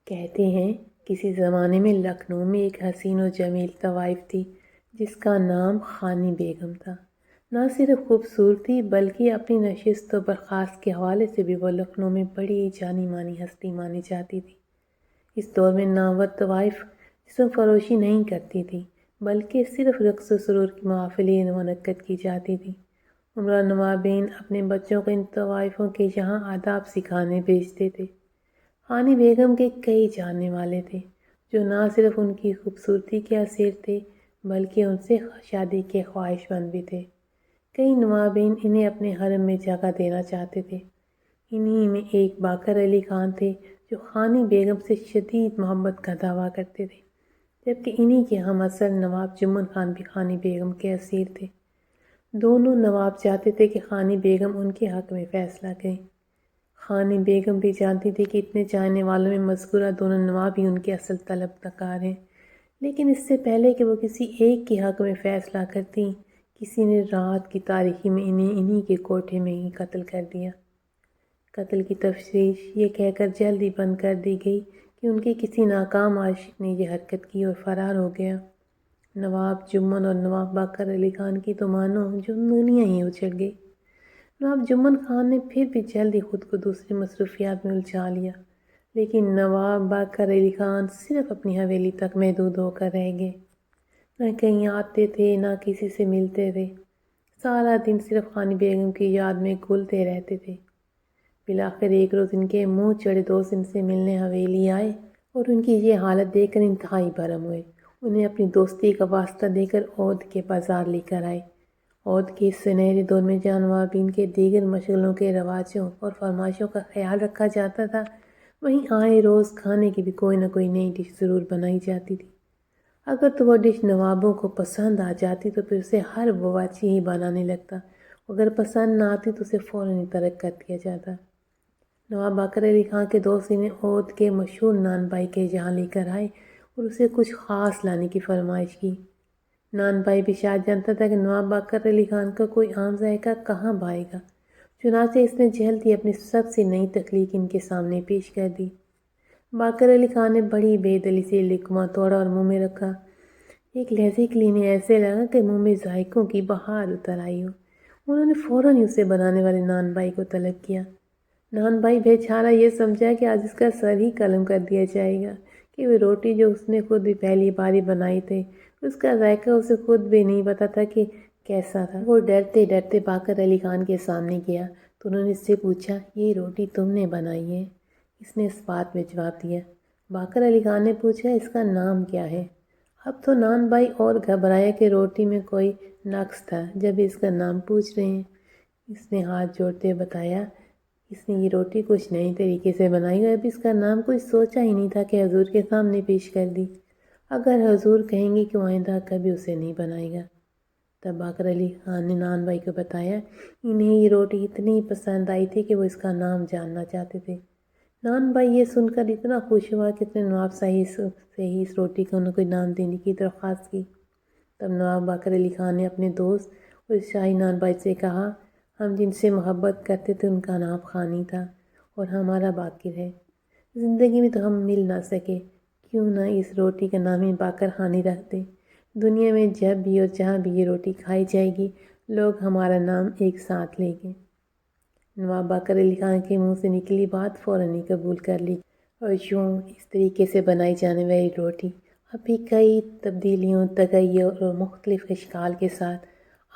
کہتے ہیں کسی زمانے میں لکھنؤ میں ایک حسین و جمیل طوائف تھی جس کا نام خانی بیگم تھا۔ نہ صرف خوبصورتی بلکہ اپنی نشست و برخاست کے حوالے سے بھی وہ لکھنؤ میں بڑی جانی مانی ہستی مانی جاتی تھی۔ اس دور میں نامور طوائف جسم فروشی نہیں کرتی تھی بلکہ صرف رقص و سرور کی محافلیں منعقد کی جاتی تھی۔ عمرہ نوابین اپنے بچوں کو ان طوائفوں کے یہاں آداب سکھانے بھیجتے تھے۔ خانی بیگم کے کئی جاننے والے تھے جو نہ صرف ان کی خوبصورتی کے اسیر تھے بلکہ ان سے شادی کے خواہش مند بھی تھے۔ کئی نوابین انہیں اپنے حرم میں جگہ دینا چاہتے تھے۔ انہی میں ایک باقر علی خان تھے جو خانی بیگم سے شدید محبت کا دعویٰ کرتے تھے، جبکہ انہی کے ہم عصر نواب جمن خان بھی خانی بیگم کے اسیر تھے۔ دونوں نواب چاہتے تھے کہ خانی بیگم ان کے حق میں فیصلہ کریں۔ خانی بیگم بھی جانتی تھی کہ اتنے چاہنے والوں میں مذکورہ دونوں نواب ہی ان کے اصل طلبکار ہیں، لیکن اس سے پہلے کہ وہ کسی ایک کے حق میں فیصلہ کرتی، کسی نے رات کی تاریکی میں انہی کے کوٹھے میں ہی قتل کر دیا۔ قتل کی تفتیش یہ کہہ کر جلد ہی بند کر دی گئی کہ ان کے کسی ناکام عاشق نے یہ حرکت کی اور فرار ہو گیا۔ نواب جمن اور نواب باقر علی خان کی تو مانو دنیا ہی اجڑ گئی۔ نواب جمن خان نے پھر بھی جلد ہی خود کو دوسری مصروفیات میں الجھا لیا، لیکن نواب باقر علی خان صرف اپنی حویلی تک محدود ہو کر رہ گئے۔ نہ کہیں آتے تھے نہ کسی سے ملتے تھے، سارا دن صرف خانی بیگم کی یاد میں گھلتے رہتے تھے۔ بالآخر ایک روز ان کے منہ چڑھے دوست ان سے ملنے حویلی آئے اور ان کی یہ حالت دیکھ کر انتہائی برہم ہوئے۔ انہیں اپنی دوستی کا واسطہ دے کر اودھ کے بازار لے کر آئے۔ اودھ کے اس سنہرے دور میں جہاں نوابین کے دیگر مشغلوں کے رواجوں اور فرمائشوں کا خیال رکھا جاتا تھا، وہیں آئے روز کھانے کی بھی کوئی نہ کوئی نئی ڈش ضرور بنائی جاتی تھی۔ اگر تو وہ ڈش نوابوں کو پسند آ جاتی تو پھر اسے ہر باورچی ہی بنانے لگتا، اگر پسند نہ آتی تو اسے فوراً ہی ترک کر دیا جاتا۔ نواب باقر علی خان کے دوست انہیں اودھ کے مشہور نان بھائی کے یہاں لے کر آئے اور اسے کچھ خاص لانے کی فرمائش کی۔ نان بھائی بھی شاید جانتا تھا کہ نواب باقر علی خان کا کوئی عام ذائقہ کہاں پائے گا، چنانچہ اس نے جلد ہی اپنی سب سے نئی تخلیق ان کے سامنے پیش کر دی۔ باقر علی خان نے بڑی بے دلی سے لقمہ توڑا اور منہ میں رکھا۔ ایک لہجے کے لیے انہیں ایسے لگا کہ منہ میں ذائقوں کی بہار اتر آئی ہو۔ انہوں نے فوراً ہی اسے بنانے والے نان بھائی کو طلب کیا۔ نان بھائی بے چارہ یہ سمجھا کہ آج اس کا سر ہی قلم کر دیا جائے گا کہ وہ روٹی جو اس نے خود بھی پہلی باری بنائی تھی، اس کا ذائقہ اسے خود بھی نہیں پتا تھا کہ کیسا تھا۔ وہ ڈرتے ڈرتے باقر علی خان کے سامنے گیا تو انہوں نے اس سے پوچھا، یہ روٹی تم نے بنائی ہے؟ اس نے اس بات میں جواب دیا۔ باقر علی خان نے پوچھا، اس کا نام کیا ہے؟ اب تو نان بھائی اور گھبرایا کہ روٹی میں کوئی نقص تھا جب اس کا نام پوچھ رہے ہیں۔ اس نے ہاتھ جوڑتے بتایا، اس نے یہ روٹی کچھ نئے طریقے سے بنائی اور اب اس کا نام کچھ سوچا ہی نہیں تھا کہ حضور کے سامنے پیش کر دی۔ اگر حضور کہیں گے کہ آئندہ کبھی اسے نہیں بنائے گا۔ تب باقر علی خان نے نان بھائی کو بتایا، انہیں یہ روٹی اتنی پسند آئی تھی کہ وہ اس کا نام جاننا چاہتے تھے۔ نان بھائی یہ سن کر اتنا خوش ہوا کہ اس نے نواب صاحب سے ہی اس روٹی کو انہیں کوئی نام دینے کی درخواست کی۔ تب نواب باقر علی خان نے اپنے دوست اور شاہی نان بھائی سے کہا، ہم جن سے محبت کرتے تھے ان کا نام خانی تھا اور ہمارا باقر ہے۔ زندگی میں تو ہم مل نہ سکے، کیوں نہ اس روٹی کا نام ہی باقر خانی رکھ دیں۔ دنیا میں جب بھی اور جہاں بھی یہ روٹی کھائی جائے گی، لوگ ہمارا نام ایک ساتھ لیں گے۔ نواب باقر علی خان کے منہ سے نکلی بات فوراً ہی قبول کر لی اور یوں اس طریقے سے بنائی جانے والی روٹی اب بھی کئی تبدیلیوں، تغیر اور مختلف اشکال کے ساتھ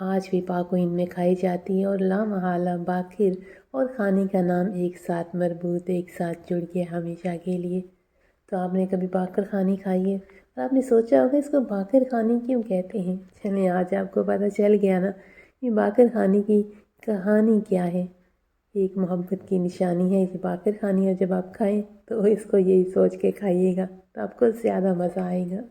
آج بھی پاک و ہند میں کھائی جاتی ہے اور لامحالہ باقر اور خانی کا نام ایک ساتھ مربوط، ایک ساتھ جڑ گیا ہمیشہ کے لیے۔ تو آپ نے کبھی باقر خانی کھائی ہے اور آپ نے سوچا ہوگا اس کو باقر خانی کیوں کہتے ہیں؟ چلیں آج آپ کو پتہ چل گیا نا، یہ باقر خانی کی کہانی کیا ہے۔ ایک محبت کی نشانی ہے یہ باقر خانی، اور جب آپ کھائیں تو اس کو یہی سوچ کے کھائیے گا تو آپ کو زیادہ مزہ آئے گا۔